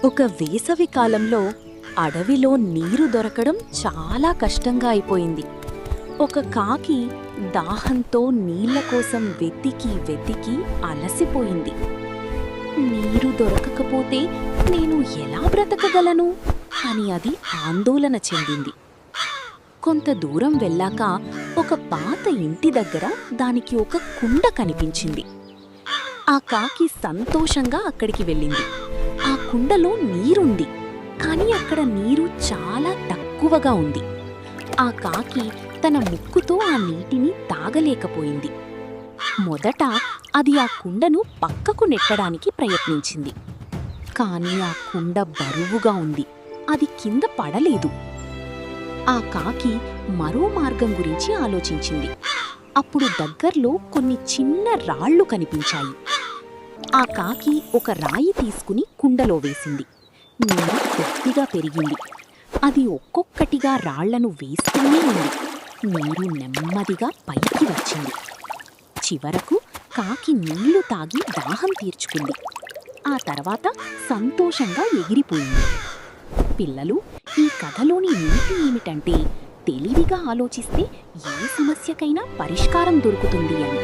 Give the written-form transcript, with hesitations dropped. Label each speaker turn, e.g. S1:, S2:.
S1: ఒక వేసవి కాలంలో అడవిలో నీరు దొరకడం చాలా కష్టంగా అయిపోయింది. ఒక కాకి దాహంతో నీళ్ల కోసం వెతికి వెతికి అలసిపోయింది. నీరు దొరకకపోతే నేను ఎలా బ్రతకగలను అని అది ఆందోళన చెందింది. కొంత దూరం వెళ్ళాక ఒక పాత ఇంటి దగ్గర దానికి ఒక కుండ కనిపించింది. ఆ కాకి సంతోషంగా అక్కడికి వెళ్ళింది. ఆ కుండలో నీరుంది, కానీ అక్కడ నీరు చాలా తక్కువగా ఉంది. ఆ కాకి తన ముక్కుతో ఆ నీటిని తాగలేకపోయింది. మొదట అది ఆ కుండను పక్కకు నెట్టడానికి ప్రయత్నించింది, కానీ ఆ కుండ బరువుగా ఉంది. అది కింద పడలేదు. ఆ కాకి మరో మార్గం గురించి ఆలోచించింది. అప్పుడు దగ్గర్లో కొన్ని చిన్న రాళ్ళు కనిపించాయి. ఆ కాకి ఒక రాయి తీసుకుని కుండలో వేసింది. నీరు కొద్దిగా పెరిగింది. అది ఒక్కొక్కటిగా రాళ్లను వేస్తూనే ఉంది. నీరు నెమ్మదిగా పైకి వచ్చింది. చివరకు కాకి నీళ్లు తాగి దాహం తీర్చుకుంది. ఆ తర్వాత సంతోషంగా ఎగిరిపోయింది. పిల్లలు, ఈ కథలోని నీతి ఏమిటంటే తెలివిగా ఆలోచిస్తే ఏ సమస్యకైనా పరిష్కారం దొరుకుతుంది అని.